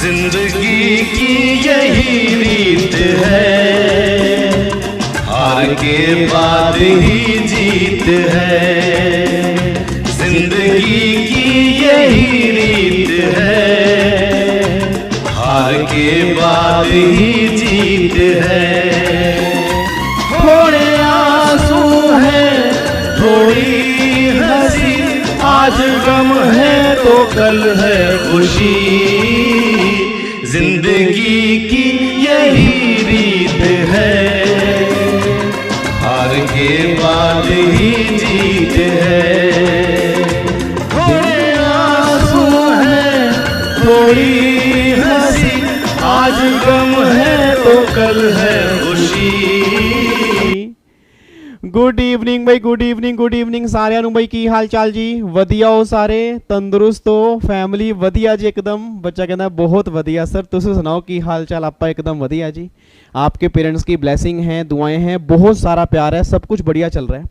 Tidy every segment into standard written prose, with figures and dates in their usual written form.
जिंदगी की यही रीत है, हार के बाद ही जीत है। जिंदगी की यही रीत है, हार के बाद ही जीत है। थोड़े आंसू है, थोड़ी हंसी, आज गम है तो कल है खुशी। जिंदगी की यही रीत है, हार के बाद ही जीत है। थोड़े आंसू है, थोड़ी हंसी, आज गम है तो कल है खुशी। गुड इवनिंग भाई, गुड इवनिंग, गुड इवनिंग साਰਿਆਂ ਨੂੰ भाई। की हाल चाल जी? ਵਧੀਆ ਹੋ ਸਾਰੇ? ਤੰਦਰੁਸਤ ਹੋ? ਫੈਮਿਲੀ ਵਧੀਆ जी एकदम? ਬੱਚਾ ਕਹਿੰਦਾ बहुत ਵਧੀਆ सर। ਤੁਸੀਂ ਸੁਣਾਓ ਕੀ हाल चाल? ਆਪਾਂ एकदम ਵਧੀਆ जी। आपके पेरेंट्स की ब्लेसिंग है, दुआएं हैं, बहुत सारा प्यार है, सब कुछ बढ़िया चल रहा है।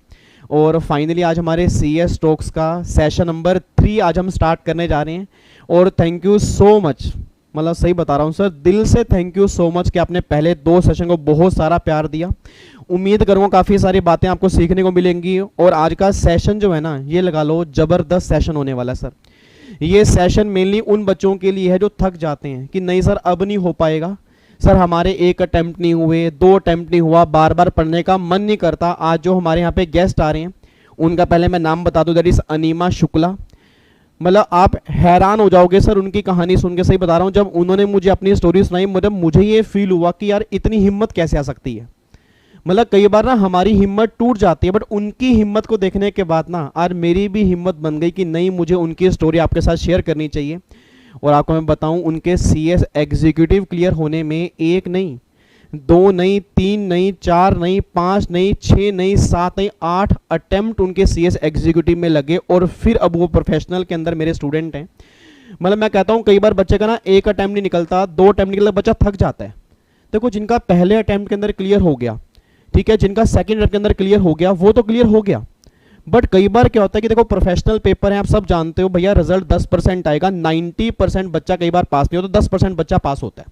और फाइनली आज हमारे CS टॉक्स का सेशन नंबर 3 आज हम स्टार्ट करने जा रहे हैं। और थैंक यू सो मच, मतलब सही बता रहा हूँ सर, दिल से थैंक यू सो मच कि आपने पहले 2 सेशन को बहुत सारा प्यार दिया। उम्मीद करूँगा काफ़ी सारी बातें आपको सीखने को मिलेंगी। और आज का सेशन जो है ना, ये लगा लो ज़बरदस्त सेशन होने वाला है सर। ये सेशन मेनली उन बच्चों के लिए है जो थक जाते हैं कि नहीं सर अब नहीं हो पाएगा सर, हमारे 1 अटेम्प्ट नहीं हुए, 2 अटेम्प्ट नहीं हुआ, बार बार पढ़ने का मन नहीं करता। आज जो हमारे यहाँ पे गेस्ट आ रहे हैं उनका पहले मैं नाम बता दूं, दैट इज अनीमा शुक्ला। मतलब आप हैरान हो जाओगे सर उनकी कहानी सुन के, सही बता रहा हूँ। जब उन्होंने मुझे अपनी स्टोरी सुनाई, मतलब मुझे ये फील हुआ कि यार इतनी हिम्मत कैसे आ सकती है। मतलब कई बार ना हमारी हिम्मत टूट जाती है, बट उनकी हिम्मत को देखने के बाद ना आज मेरी भी हिम्मत बन गई कि नहीं, मुझे उनकी स्टोरी आपके साथ शेयर करनी चाहिए। और आपको मैं बताऊं, उनके CS एग्जीक्यूटिव क्लियर होने में 1 नहीं, 2 नहीं, 3 नहीं, 4 नहीं, 5 नहीं, 6 नहीं, 7 नहीं, 8 अटेम्प्ट उनके CS एग्जीक्यूटिव में लगे। और फिर अब वो प्रोफेशनल के अंदर मेरे स्टूडेंट हैं। मतलब मैं कहता हूं कई बार बच्चे का ना 1 अटेम्प्ट नहीं निकलता, 2 अटेम्प्ट निकलता, बच्चा थक जाता है। देखो जिनका पहले अटेम्प्ट के अंदर क्लियर हो गया, ठीक है, जिनका सेकेंड अटेम्प्ट के अंदर क्लियर हो गया, वो तो क्लियर हो गया। बट कई बार क्या होता है कि देखो प्रोफेशनल पेपर है, आप सब जानते हो भैया, रिजल्ट 10% आएगा, 90% बच्चा कई बार पास नहीं होता, 10% बच्चा पास होता है।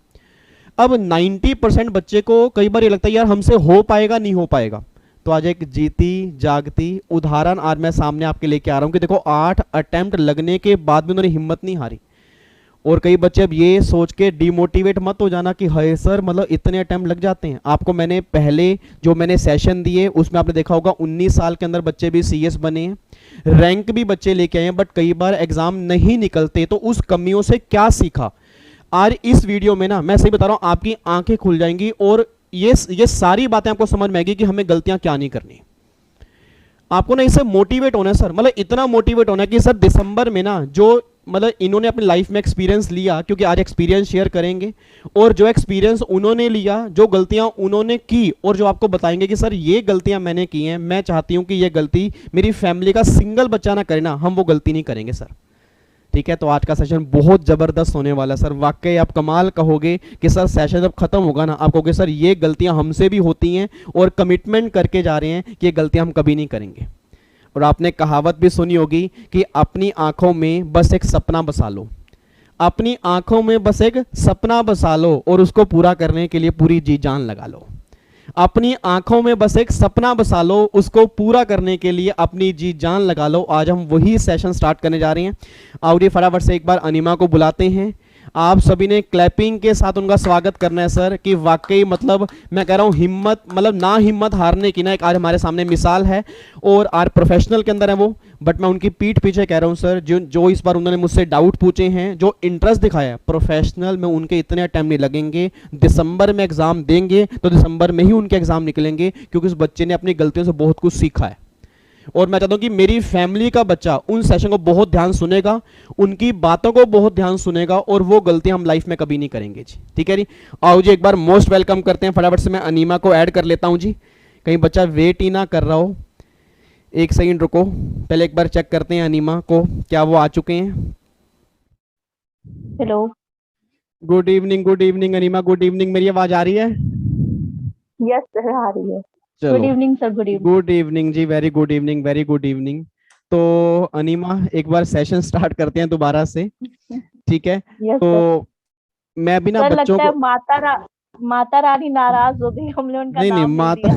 अब 90% बच्चे को कई बार ये लगता है यार हमसे हो पाएगा नहीं हो पाएगा। तो आज एक जीती जागती उदाहरण आज मैं सामने आपके लेके आ रहा हूं कि देखो 8 अटेम्प्ट लगने के बाद भी उन्होंने हिम्मत नहीं हारी। और कई बच्चे अब ये सोच के डिमोटिवेट मत हो जाना कि हाय सर, मतलब इतने अटेम्प्ट लग जाते हैं। आपको मैंने पहले जो मैंने सेशन दिए उसमें आपने देखा होगा 19 साल के अंदर बच्चे भी CS बने हैं, रैंक भी बच्चे लेके आए हैं, बट कई बार एग्जाम नहीं निकलते। तो उस कमियों से क्या सीखा, आज इस वीडियो में ना मैं सही बता रहा हूँ आपकी आंखें खुल जाएंगी और ये सारी बातें आपको समझ में आएगी कि हमें गलतियां क्या नहीं करनी। आपको ना इससे मोटिवेट होना है सर, मतलब इतना मोटिवेट होना है कि सर दिसंबर में ना जो मतलब इन्होंने अपनी लाइफ में एक्सपीरियंस लिया, क्योंकि आज एक्सपीरियंस शेयर करेंगे, और जो एक्सपीरियंस उन्होंने लिया, जो गलतियां उन्होंने की, और जो आपको बताएंगे कि सर ये गलतियां मैंने की हैं, मैं चाहती हूं कि ये गलती मेरी फैमिली का सिंगल बच्चा ना करे ना, हम वो गलती नहीं करेंगे सर। ठीक है, तो आज का सेशन बहुत जबरदस्त होने वाला है सर। वाकई आप कमाल कहोगे कि सर सेशन जब खत्म होगा ना, आप कहोगे सर ये गलतियां हमसे भी होती हैं और कमिटमेंट करके जा रहे हैं कि ये गलतियां हम कभी नहीं करेंगे। और आपने कहावत भी सुनी होगी कि अपनी आंखों में बस एक सपना बसा लो, अपनी आंखों में बस एक सपना बसा लो और उसको पूरा करने के लिए पूरी जी जान लगा लो। अपनी आंखों में बस एक सपना बसा लो, उसको पूरा करने के लिए अपनी जी जान लगा लो। आज हम वही सेशन स्टार्ट करने जा रहे हैं। आओ फटाफट से एक बार अनीमा को बुलाते हैं। आप सभी ने क्लैपिंग के साथ उनका स्वागत करना है सर, कि वाकई मतलब मैं कह रहा हूँ हिम्मत, मतलब ना हिम्मत हारने की ना एक आज हमारे सामने मिसाल है। और आज प्रोफेशनल के अंदर है वो, बट मैं उनकी पीठ पीछे कह रहा हूँ सर, जो इस बार उन्होंने मुझसे डाउट पूछे हैं, जो इंटरेस्ट दिखाया है, प्रोफेशनल में उनके इतने अटेम्प्ट नहीं लगेंगे। दिसंबर में एग्जाम देंगे तो दिसंबर में ही उनके एग्जाम निकलेंगे, क्योंकि उस बच्चे ने अपनी गलतियों से बहुत कुछ सीखा है। और मैं चाहता हूं कि मेरी फैमिली का बच्चा उन सेशन को बहुत ध्यान सुनेगा, उनकी बातों को बहुत ध्यान सुनेगा, और वो गलतियां हम लाइफ में कभी नहीं करेंगे जी। ठीक है जी, आओ जी एक बार मोस्ट वेलकम करते हैं। फटाफट से मैं अनीमा को ऐड कर लेता हूं जी, कहीं बच्चा वेट ही ना कर रहा हो। एक सेकंड रुको, पहले एक बार चेक करते हैं अनीमा को, क्या वो आ चुके हैं। Hello, good evening enema, good evening. मेरी आवाज आ रही है? यस सर आ रही है। गुड चलो, evening sir, good evening. Good evening जी, very good evening, very good evening. तो अनीमा एक बार सेशन स्टार्ट करते हैं दोबारा से, ठीक है? यस तो सर। मैं भी ना सर बच्चों लगता है को, माता रानी नाराज हो गई, हमने उनका नहीं नहीं नाम नहीं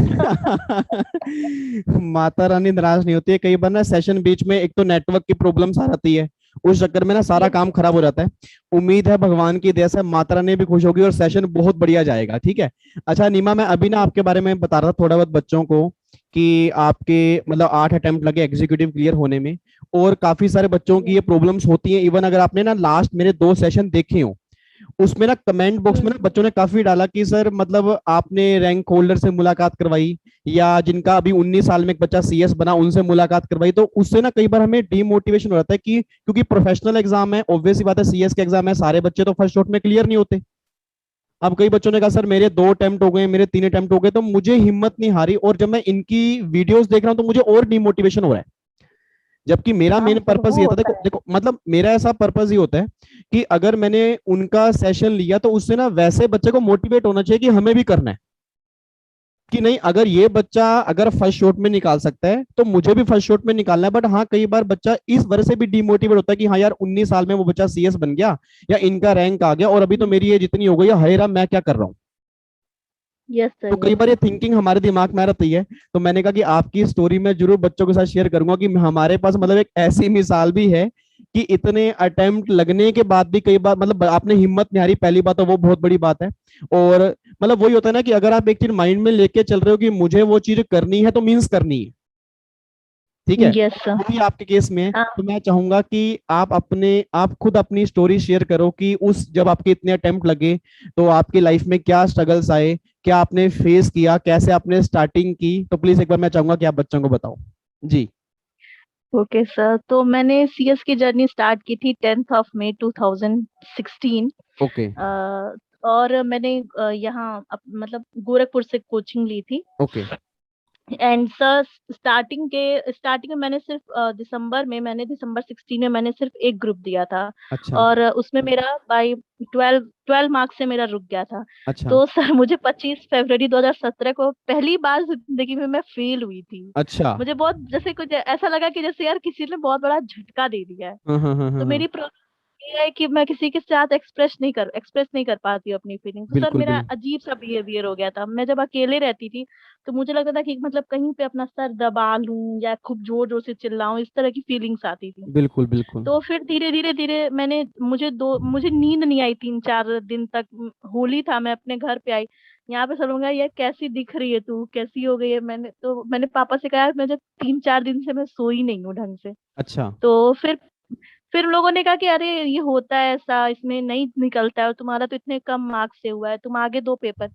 लिया। माता रानी नाराज नहीं होती है। कई बार ना सेशन बीच में एक तो नेटवर्क की प्रॉब्लम आ जाती है, उस चक्कर में ना सारा यस काम खराब हो जाता है। उम्मीद है भगवान की दया से माता रानी भी खुश होगी और सेशन बहुत बढ़िया जाएगा, ठीक है। अच्छा नीमा, मैं अभी ना आपके बारे में बता रहा था थोड़ा बहुत बच्चों को कि आपके मतलब 8 अटेम्प्ट लगे एग्जीक्यूटिव क्लियर होने में, और काफी सारे बच्चों की यस। ये प्रॉब्लम्स होती हैं। इवन अगर आपने ना लास्ट मेरे 2 सेशन देखे हो, उसमें ना कमेंट बॉक्स में ना बच्चों ने काफी डाला कि सर मतलब आपने रैंक होल्डर से मुलाकात करवाई, या जिनका अभी 19 साल में एक बच्चा सीएस बना उनसे मुलाकात करवाई, तो उससे ना कई बार हमें डीमोटिवेशन हो जाता है कि क्योंकि प्रोफेशनल एग्जाम है, ऑब्वियस सी बात है सीएस के एग्जाम है, सारे बच्चे तो फर्स्ट शॉट में क्लियर नहीं होते। अब कई बच्चों ने कहा सर मेरे 2 अटेम्प्ट हो गए, मेरे 3 अटेम्प्ट हो गए, तो मुझे हिम्मत नहीं हारी, और जब मैं इनकी वीडियोस देख रहा हूँ तो मुझे और डीमोटिवेशन हो रहा है। जबकि मेरा हाँ मेन सर, पर्पस वो ये था, होता देखो है। देखो मतलब मेरा ऐसा पर्पस ही होता है कि अगर मैंने उनका सेशन लिया तो उससे ना वैसे बच्चे को मोटिवेट होना चाहिए कि हमें भी करना है, कि नहीं अगर ये बच्चा अगर फर्स्ट शॉट में निकाल सकता है तो मुझे भी फर्स्ट शॉट में निकालना है। बट हाँ कई बार बच्चा इस वजह से भी डिमोटिवेट होता है कि हाँ यार 19 साल में वो बच्चा सीएस बन गया या इनका रैंक आ गया और अभी तो मेरी एज इतनी हो गई है, हाय राम मैं क्या कर रहा हूँ। यस सर, तो कई यस बार ये थिंकिंग हमारे दिमाग में आ रहती है। तो मैंने कहा कि आपकी स्टोरी में जरूर बच्चों के साथ शेयर करूंगा कि हमारे पास मतलब एक ऐसी मिसाल भी है कि इतने अटेम्प्ट लगने के बाद भी कई बार मतलब आपने हिम्मत नहीं हारी, पहली बात तो वो बहुत बड़ी बात है। और मतलब वही होता है ना कि अगर आप एक चीज माइंड में लेके चल रहे हो कि मुझे वो चीज करनी है तो मीन्स करनी है, ठीक है। Yes sir. वही आपके केस में है। हाँ तो मैं चाहूंगा कि आप खुद अपनी स्टोरी शेयर करो कि उस जब आपके इतने अटेम्प्ट लगे तो आपकी लाइफ में क्या स्ट्रगल्स आए, क्या आपने फेस किया, कैसे आपने स्टार्टिंग की। तो प्लीज एक बार मैं चाहूंगा कि आप बच्चों को बताओ जी। ओके सर, तो मैंने सीएस की जर्नी स्टार्ट की थी 10 मई 2016। ओके और मैंने यहाँ मतलब गोरखपुर से कोचिंग ली थी। ओके एंड सर स्टार्टिंग में मैंने सिर्फ दिसंबर 16 में मैंने सिर्फ एक ग्रुप दिया था। अच्छा और उसमें मेरा बाई 12 मार्क्स से मेरा रुक गया था। अच्छा तो सर मुझे 25 फरवरी 2017 को पहली बार जिंदगी में मैं फेल हुई थी। अच्छा। मुझे बहुत जैसे कुछ ऐसा लगा कि जैसे यार किसी ने बहुत बड़ा झटका दे दिया है। हाँ हाँ हाँ हाँ तो हाँ। मेरी प्रॉब्लम ये है कि मैं किसी के साथ एक्सप्रेस नहीं कर पाती हूँ अपनी फीलिंग। तो सर बिल्कुल मेरा बिल्कुल अजीब सा बिहेवियर हो गया था। मैं जब अकेले रहती थी तो मुझे लगता था कि मतलब कहीं पे अपना सर दबा लूं या खूब जोर जोर से चिल्लाऊं, इस तरह की फीलिंग्स आती थी। बिल्कुल बिल्कुल। तो फिर धीरे धीरे धीरे मुझे नींद नहीं आई 3 4 दिन तक। होली था, मैं अपने घर पे आई। यहाँ पे सब लोग यार कैसी दिख रही है तू, कैसी हो गई है। मैंने पापा से कहा यार मैं जब 3 4 दिन से मैं सोई नहीं हूँ ढंग से। अच्छा तो फिर लोगों ने कहा कि अरे ये होता है ऐसा, इसमें नहीं निकलता है, और तुम्हारा तो इतने कम मार्क्स से हुआ है, तुम आगे दो पेपर।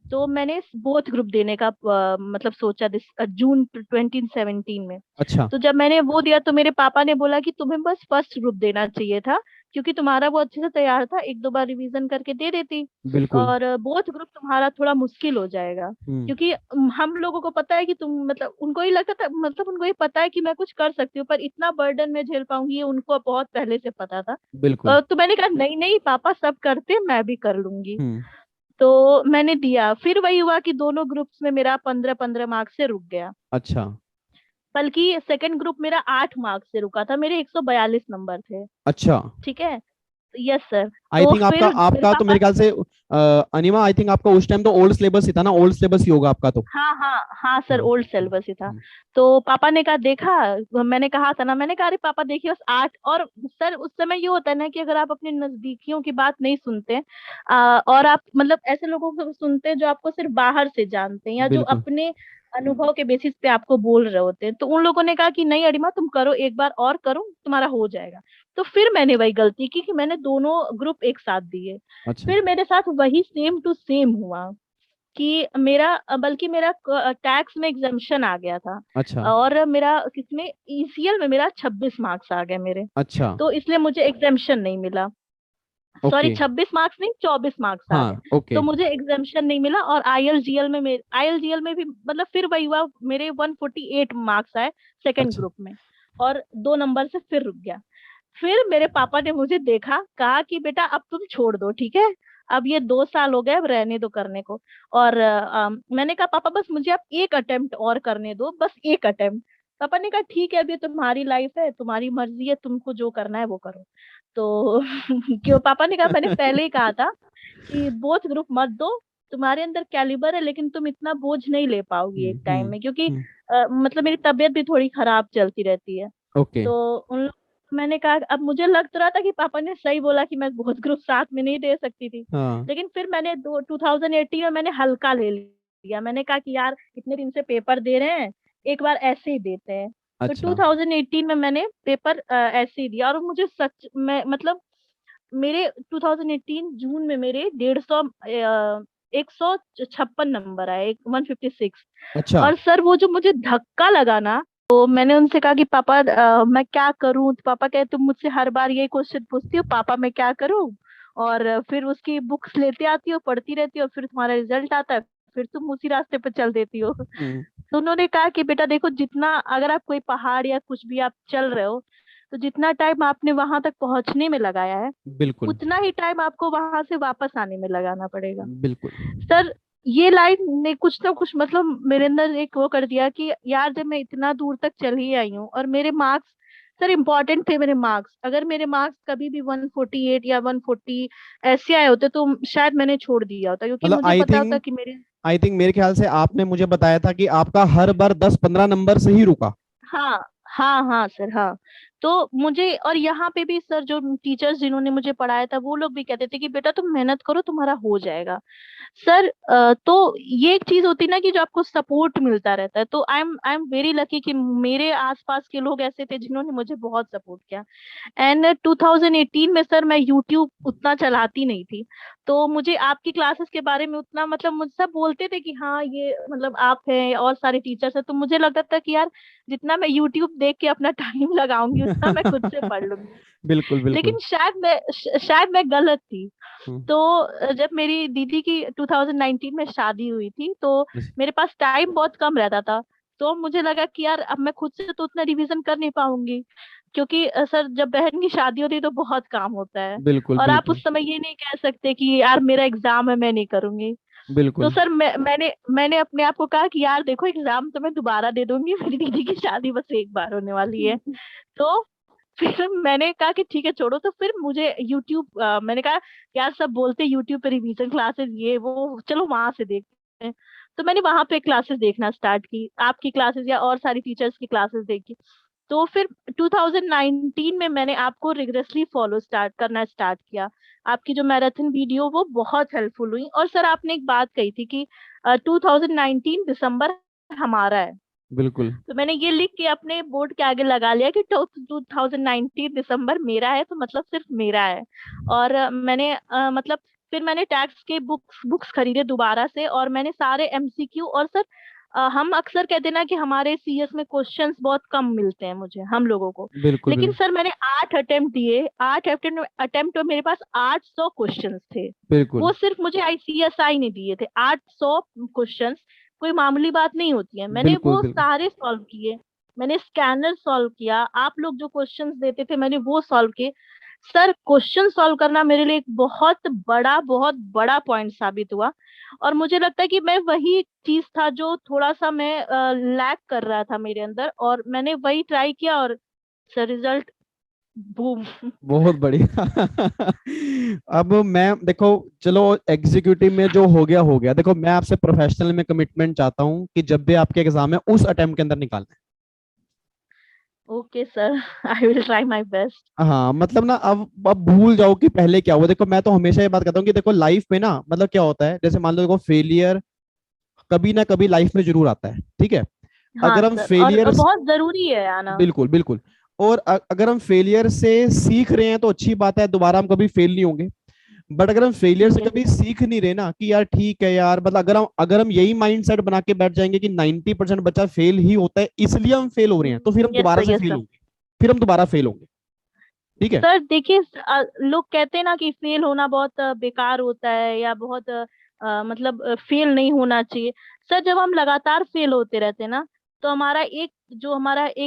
तो मैंने बोथ ग्रुप देने का मतलब सोचा जून 2017 में। अच्छा। तो जब मैंने वो दिया तो मेरे पापा ने बोला कि तुम्हें बस फर्स्ट ग्रुप देना चाहिए था, क्योंकि तुम्हारा वो अच्छे से तैयार था, एक दो बार रिवीजन करके दे देती। बिल्कुल। और बोथ ग्रुप तुम्हारा थोड़ा मुश्किल हो जाएगा, हम्म। क्योंकि हम लोगों को पता है कि तुम मतलब उनको ही लगता था, मतलब उनको ये पता है कि मैं कुछ कर सकती हूँ, पर इतना बर्डन मैं झेल पाऊंगी ये उनको बहुत पहले से पता था। बिल्कुल। तो मैंने कहा नहीं नहीं पापा, सब करते मैं भी कर लूंगी। हम्म। तो मैंने दिया, फिर वही हुआ कि दोनों ग्रुप्स में मेरा 15 15 मार्क्स से रुक गया। अच्छा बल्कि सेकंड ग्रुप मेरा 8 मार्क्स से रुका था, मेरे 142 नंबर थे। अच्छा। ठीक है। Yes sir. आई तो थिंक आपका फिर मेरे आपका तो पापा, मेरे ख्याल से अनिमा, आई थिंक आपका उस टाइम तो ओल्ड सिलेबस ही था ना, ओल्ड सिलेबस ही होगा आपका तो। हाँ हाँ हाँ सर, हाँ ओल्ड सिलेबस ही था। तो पापा ने कहा देखा, मैंने कहा था ना, मैंने कहा अरे पापा देखिए बस 8। और सर उस समय ये होता है ना कि अगर आप अपने नजदीकियों की बात नहीं सुनते, और आप मतलब ऐसे लोगों को सुनते हैं जो आपको सिर्फ बाहर से जानते हैं या जो बिल्कुल अपने अनुभव के बेसिस पे आपको बोल रहे होते हैं, तो उन लोगों ने कहा कि नहीं अरिमा तुम करो, एक बार और करो, तुम्हारा हो जाएगा। तो फिर मैंने वही गलती की कि मैंने दोनों ग्रुप एक साथ दिए। अच्छा फिर मेरे साथ वही सेम टू सेम हुआ कि बल्कि मेरा टैक्स में एग्जाम्पशन आ गया था। अच्छा और मेरा किसमें ईसीएल में मेरा 26 मार्क्स आ गए मेरे। अच्छा। तो इसलिए मुझे एग्जाम्पशन नहीं मिला। Sorry, okay. 26 मार्क्स नहीं, 24 मार्क्स आ गए। हाँ ओके। तो मुझे एग्जाम्पशन नहीं मिला। और आईएलजीएल में भी मतलब फिर वही हुआ, मेरे 148 मार्क्स आए सेकेंड अच्छा ग्रुप में। और 2 नंबर से फिर रुक गया। फिर मेरे पापा ने मुझे देखा, कहा कि बेटा अब तुम छोड़ दो, ठीक है, अब ये 2 साल हो गए, अब रहने दो करने को। और मैंने कहा पापा बस मुझे आप एक अटेम्प्ट और करने दो, बस एक अटेम्प्ट। पापा ने कहा ठीक है, अभी तुम्हारी लाइफ है, तुम्हारी मर्जी है, तुमको जो करना है वो करो। तो क्यों पापा ने कहा, मैंने पहले ही कहा था कि बोझ ग्रुप मत दो, तुम्हारे अंदर कैलिबर है लेकिन तुम इतना बोझ नहीं ले पाओगी एक टाइम में, क्योंकि मतलब मेरी तबीयत भी थोड़ी खराब चलती रहती है। ओके। तो उन लोग मैंने कहा, अब मुझे लग तो रहा था कि पापा ने सही बोला कि मैं बहुत ग्रुप साथ में नहीं दे सकती थी, हाँ। लेकिन फिर मैंने 2018 में मैंने हल्का ले लिया। मैंने कहा कि यार इतने दिन से पेपर दे रहे हैं, एक बार ऐसे ही देते हैं। तो अच्छा। 2018 में मैंने पेपर ऐसे ही दिया, और मुझे सच में मतलब मेरे 2018 जून में मेरे 156 नंबर आए, 156। अच्छा। और सर वो जो मुझे धक्का लगा ना, तो मैंने उनसे कहा कि पापा मैं क्या करूं, तो पापा कहे तुम मुझसे हर बार ये क्वेश्चन पूछती हो, पापा मैं क्या करूं, और फिर उसकी बुक्स लेते आती हो, पढ़ती रहती हो, फिर तुम्हारा रिजल्ट आता है, फिर तुम उसी रास्ते पर चल देती हो। हम्म। तो उन्होंने कहा कि बेटा देखो, जितना अगर आप कोई पहाड़ या कुछ भी आप चल रहे हो, तो जितना टाइम आपने वहां तक पहुंचने में लगाया है, बिल्कुल। उतना ही टाइम आपको वहां से वापस आने में लगाना पड़ेगा। बिल्कुल। सर ये लाइन ने कुछ ना कुछ मतलब मेरे अंदर एक वो कर दिया कि यार जब मैं इतना दूर तक चल ही आई हूँ, और मेरे मार्क्स, सर इम्पोर्टेंट थे मेरे मार्क्स, अगर मेरे मार्क्स कभी भी 148 या 140 ऐसे आए होते तो शायद मैंने छोड़ दिया होता, क्योंकि मतलब मुझे पता होता कि मेरे, आई थिंक मेरे ख्याल से आपने मुझे बताया था कि आपका हर बार 10-15 नंबर से ही रुका। हाँ हाँ हाँ सर हाँ। तो मुझे, और यहाँ पे भी सर जो टीचर्स जिन्होंने मुझे पढ़ाया था वो लोग भी कहते थे कि बेटा तुम मेहनत करो, तुम्हारा हो जाएगा। सर तो ये एक चीज होती है ना कि जो आपको सपोर्ट मिलता रहता है, तो आई एम वेरी लकी कि मेरे आसपास के लोग ऐसे थे जिन्होंने मुझे बहुत सपोर्ट किया। एंड 2018 में सर मैं यूट्यूब उतना चलाती नहीं थी, तो मुझे आपकी क्लासेस के बारे में उतना मतलब मुझसे सब बोलते थे कि हाँ ये मतलब आप हैं और सारे टीचर्स हैं, तो मुझे लगता था कि यार जितना मैं यूट्यूब देख के अपना टाइम लगाऊंगी उतना मैं खुद से पढ़ लूंगी। बिल्कुल बिल्कुल। लेकिन शायद मैं गलत थी। हम्म। तो जब मेरी दीदी की 2019 में शादी हुई थी, तो मेरे पास टाइम बहुत कम रहता था। तो मुझे लगा कि यार अब मैं खुद से तो उतना रिवीजन कर नहीं पाऊंगी, क्योंकि सर जब बहन की शादी होती है तो बहुत काम होता है, बिल्कुल और आप बिल्कुल। उस समय ये नहीं कह सकते कि यार मेरा एग्जाम है मैं नहीं करूंगी। तो बिल्कुल। सर मैंने अपने आप को कहा कि यार देखो एग्जाम तो मैं दोबारा दे दूंगी, मेरी दीदी की शादी बस एक बार होने वाली है। तो फिर मैंने कहा कि ठीक है छोड़ो, तो फिर मुझे यूट्यूब मैंने कहा यार सब बोलते हैं यूट्यूब पे रिवीजन क्लासेस ये वो, चलो वहां से देखते हैं। तो मैंने वहां पे क्लासेस देखना स्टार्ट की, आपकी क्लासेस या और सारी टीचर्स की क्लासेस देखी। तो फिर 2019 में मैंने आपको रिग्रेसली फॉलो स्टार्ट करना स्टार्ट किया। आपकी जो मैराथन वीडियो वो बहुत हेल्पफुल हुई। और सर आपने एक बात कही थी कि 2019 दिसंबर हमारा है, बिल्कुल। तो मैंने ये लिख के अपने बोर्ड के आगे लगा लिया कि 2019 दिसंबर मेरा है, तो मतलब सिर्फ मेरा है। और मैंने मतलब फिर मैंने टैक्स के बुक्स खरीदे दोबारा से, और मैंने सारे एमसीक्यू, और सर हम अक्सर कहते हैं ना कि हमारे सीएस में क्वेश्चंस बहुत कम मिलते हैं मुझे हम लोगों को, बिल्कुल। लेकिन बिल्कुल। सर मैंने 8 अटेम्प्ट दिए, 8 अटेम्प्ट में मेरे पास 800 क्वेश्चंस थे। बिल्कुल। वो सिर्फ मुझे आईसीएसआई ने दिए थे 800 क्वेश्चंस, कोई मामूली बात नहीं होती है। मैंने बिल्कुल। वो बिल्कुल। सारे सॉल्व किए, मैंने स्कैनर सॉल्व किया, आप लोग जो क्वेश्चंस देते थे मैंने वो सॉल्व किए। सर क्वेश्चन सॉल्व करना मेरे लिए एक बहुत बड़ा पॉइंट साबित हुआ, और मुझे लगता है कि मैं वही चीज था जो थोड़ा सा मैं लैक कर रहा था मेरे अंदर, और मैंने वही ट्राई किया, और सर रिजल्ट बूम। बहुत बढ़िया। अब मैं देखो, चलो एग्जीक्यूटिव में जो हो गया हो गया। देखो मैं आपसे प्रोफेशनल में कमिटमेंट चाहता हूँ कि जब भी आपके एग्जाम है उस अटेम्प्ट के अंदर निकालना okay sir, I will try my best. है। हाँ मतलब ना, अब भूल जाओ कि पहले क्या हुआ। देखो मैं तो हमेशा ये बात कहता हूँ कि देखो लाइफ में ना, मतलब क्या होता है, जैसे मान लो देखो फेलियर कभी ना कभी लाइफ में जरूर आता है, ठीक है। हाँ अगर हम सर, और फेलियर, बहुत जरूरी है आना। बिल्कुल बिल्कुल, और अगर हम फेलियर से सीख रहे हैं तो अच्छी बात है, दोबारा हम कभी फेल नहीं होंगे। बट अगर हम फेलियर ठीक से है कभी सर। सीख नहीं रहे ना कि यार ठीक है यार, मतलब अगर हम यही माइंडसेट बना के बैठ जाएंगे कि 90% बच्चा फेल ही होता है इसलिए हम फेल हो रहे हैं, तो फिर हम यस दोबारा सर, से यस फेल सर। होंगे। फिर हम दोबारा फेल होंगे, ठीक है। सर देखिए, लोग कहते हैं ना कि फेल होना बहुत बेकार होता है, या बहुत मतलब फेल नहीं होना चाहिए। सर जब हम लगातार फेल होते रहते हैं ना, तो हमारा एक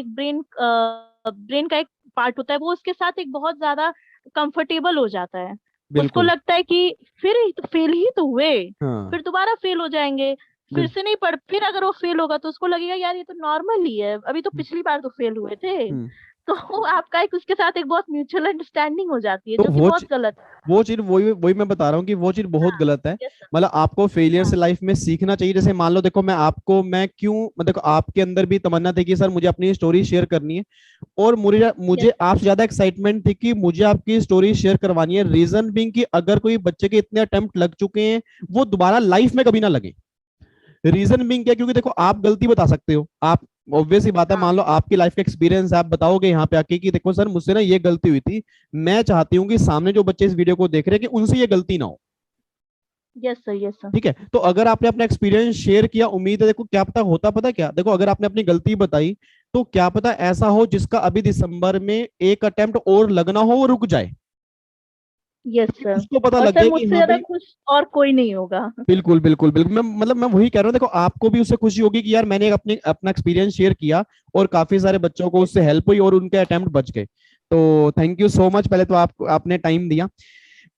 ब्रेन का एक पार्ट होता है, वो उसके साथ एक बहुत ज्यादा कंफर्टेबल हो जाता है। उसको बिल्कुल। लगता है कि फिर फेल ही तो हुए, हाँ। फिर दोबारा फेल हो जाएंगे, फिर बिल, से नहीं फिर अगर वो फेल होगा तो उसको लगेगा यार ये तो नॉर्मल ही है, अभी तो हम्म। पिछली बार तो फेल हुए थे। हम्म। तो आपका एक उसके साथ एक बहुत म्यूचुअल अंडरस्टैंडिंग हो जाती है, तो जो कि वो बहुत गलत है। वो चीज वही वही मैं बता रहा हूँ कि वो चीज बहुत हाँ। गलत है। Yes sir. मतलब आपको फेलियर हाँ। से लाइफ में सीखना चाहिए। जैसे मान लो, देखो मैं क्यों मतलब देखो, आपके अंदर भी तमन्ना थी कि सर मुझे अपनी स्टोरी शेयर करनी है, और मुझे यस मुझे सर। आपसे ज्यादा एक्साइटमेंट थी कि मुझे आपकी स्टोरी शेयर करवानी है। रीजन बिंग कि अगर कोई बच्चे के इतने अटेम्प्ट लग चुके हैं, वो दोबारा लाइफ में कभी ना लगे। रीजन बिंग क्या, क्योंकि देखो आप गलती बता सकते हो, आप ऑब्वियस ही बात है, हाँ। मान लो आपकी लाइफ का एक्सपीरियंस है, आप बताओगे यहाँ पे आके कि देखो सर मुझसे ना ये गलती हुई थी, मैं चाहती हूँ कि सामने जो बच्चे इस वीडियो को देख रहे हैं कि उनसे ये गलती ना हो। Yes sir. Yes sir. ठीक है, तो अगर आपने अपना एक्सपीरियंस शेयर किया, उम्मीद है देखो क्या पता होता, पता क्या, देखो अगर आपने अपनी गलती बताई तो क्या पता ऐसा हो जिसका अभी दिसंबर में एक अटेम्प्ट और लगना हो, वो रुक जाए, यस क्योंकि सर। उसको पता और लग सर जाए कि मुझसे हाँ ज्यादा भाई। खुश और कोई नहीं होगा। बिल्कुल बिल्कुल बिल्कुल, मैं वही कह रहा हूँ, देखो आपको भी उससे खुशी होगी कि यार मैंने अपने अपना एक्सपीरियंस शेयर किया, और काफी सारे बच्चों को यस उससे सर। हेल्प हुई और उनके अटेम्प्ट बच गए। तो थैंक यू सो मच, पहले तो आपने टाइम दिया।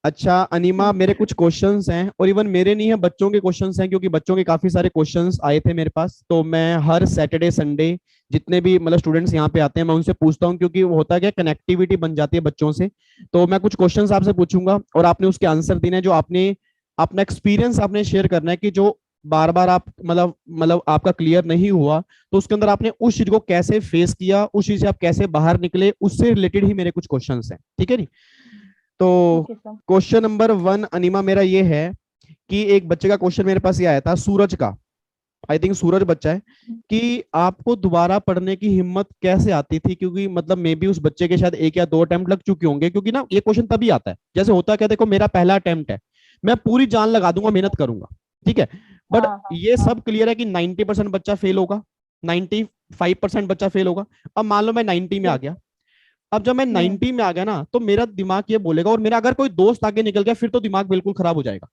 अच्छा अनीमा, मेरे कुछ क्वेश्चंस हैं, और इवन मेरे नहीं है, बच्चों के क्वेश्चंस हैं, क्योंकि बच्चों के काफी सारे क्वेश्चंस आए थे मेरे पास। तो मैं हर सैटरडे संडे जितने भी मतलब स्टूडेंट्स यहाँ पे आते हैं, मैं उनसे पूछता हूँ, क्योंकि वो होता है क्या, कनेक्टिविटी बन जाती है बच्चों से। तो मैं कुछ क्वेश्चंस आपसे पूछूंगा, और आपने उसके आंसर देने हैं, जो आपने अपना एक्सपीरियंस आपने शेयर करना है, कि जो बार बार आप मतलब आपका क्लियर नहीं हुआ, तो उसके अंदर आपने उस चीज को कैसे फेस किया, उस चीज से आप कैसे बाहर निकले, उससे रिलेटेड ही मेरे कुछ क्वेश्चंस हैं, ठीक है नी। तो ओके सर। क्वेश्चन नंबर 1 अनिमा मेरा ये है कि एक बच्चे का क्वेश्चन मेरे पास ये आया था, सूरज का, आई थिंक सूरज बच्चा है, कि आपको दोबारा पढ़ने की हिम्मत कैसे आती थी, क्योंकि मतलब मे बी उस बच्चे के शायद एक या दो अटेम्प्ट लग चुके होंगे, क्योंकि ना ये क्वेश्चन तभी आता है जैसे होता है क्या, देखो मेरा पहला अटेम्प्ट है, मैं पूरी जान लगा दूंगा, मेहनत करूंगा, ठीक है, बट हाँ हाँ ये हाँ। सब क्लियर है कि 90% बच्चा फेल होगा, 95% बच्चा फेल होगा। अब मान लो मैं 90 में आ यस। गया, अब जब मैं हम्म। 90 में आ गया ना, तो मेरा दिमाग ये बोलेगा, और मेरा अगर कोई दोस्त आगे निकल गया, फिर तो दिमाग बिल्कुल खराब हो जाएगा।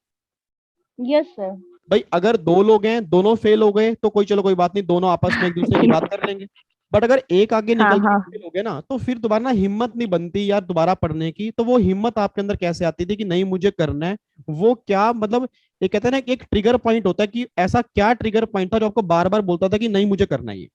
Yes sir. भाई अगर दो लोग हैं, दोनों फेल हो गए, तो कोई चलो कोई बात नहीं, दोनों आपस में एक दूसरे की बात कर लेंगे। बट अगर एक आगे हाँ निकल के हाँ। फेल हो गया ना, तो फिर दोबारा ना हिम्मत नहीं बनती यार दोबारा पढ़ने की। तो वो हिम्मत आपके अंदर कैसे आती थी कि नहीं मुझे करना है, वो क्या मतलब, ये कहते हैं ना कि एक ट्रिगर पॉइंट होता है, कि ऐसा क्या ट्रिगर पॉइंट था जो आपको बार बार बोलता था कि नहीं मुझे करना है ये।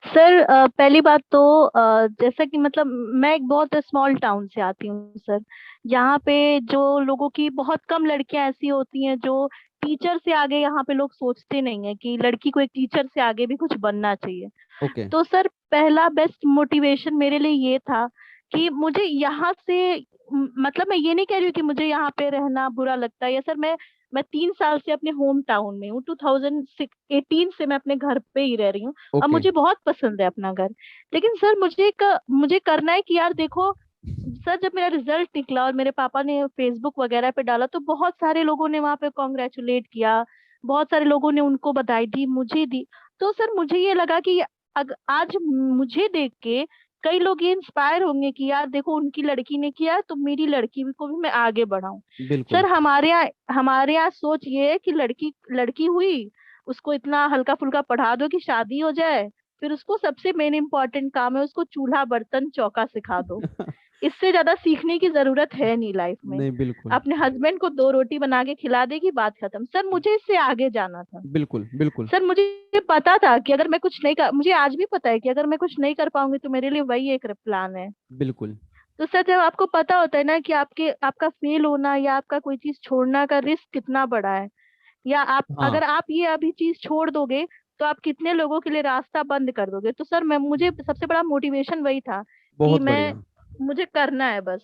सर पहली बात तो जैसा कि मतलब मैं एक बहुत स्मॉल टाउन से आती हूँ सर। यहाँ पे जो लोगों की बहुत कम लड़कियां ऐसी होती हैं जो टीचर से आगे, यहाँ पे लोग सोचते नहीं है कि लड़की को एक टीचर से आगे भी कुछ बनना चाहिए। ओके। तो सर पहला बेस्ट मोटिवेशन मेरे लिए ये था कि मुझे यहाँ से मतलब मैं ये नहीं कह रही हूँ कि मुझे यहाँ पे रहना बुरा लगता है, या सर मैं 3 साल से अपने होम टाउन में हूँ, 2018 से मैं अपने घर पे ही रह रही हूँ। और ओके। मुझे बहुत पसंद है अपना घर। लेकिन सर मुझे करना है कि यार देखो सर, जब मेरा रिजल्ट निकला और मेरे पापा ने फेसबुक वगैरह पे डाला, तो बहुत सारे लोगों ने वहां पे कॉन्ग्रेचुलेट किया, बहुत सारे लोगों ने उनको बधाई दी, मुझे दी। तो सर मुझे ये लगा कि आज मुझे देख के कई लोग ये इंस्पायर होंगे कि यार देखो उनकी लड़की ने किया, तो मेरी लड़की को भी मैं आगे बढ़ाऊं। बिल्कुल। सर हमारे यहाँ सोच ये है कि लड़की लड़की हुई, उसको इतना हल्का फुल्का पढ़ा दो कि शादी हो जाए, फिर उसको सबसे मेन इंपॉर्टेंट काम है उसको चूल्हा बर्तन चौका सिखा दो। इससे ज्यादा सीखने की जरूरत है नहीं लाइफ में। नहीं बिल्कुल अपने हस्बैंड को 2 रोटी बना के खिला देगी, बात खत्म। सर मुझे इससे आगे जाना था। बिल्कुल बिल्कुल। सर मुझे पता था कि अगर मैं कुछ नहीं कर, मुझे आज भी पता है कि अगर मैं कुछ नहीं कर पाऊंगी तो मेरे लिए वही एक प्लान है। बिल्कुल। तो सर जब आपको पता होता है ना कि आपका फेल होना या आपका कोई चीज छोड़ना का रिस्क कितना बड़ा है, या आप हाँ अगर आप ये अभी चीज छोड़ दोगे तो आप कितने लोगों के लिए रास्ता बंद कर दोगे। तो सर मैं मुझे सबसे बड़ा मोटिवेशन वही था कि बहुत बढ़िया। मुझे करना है बस,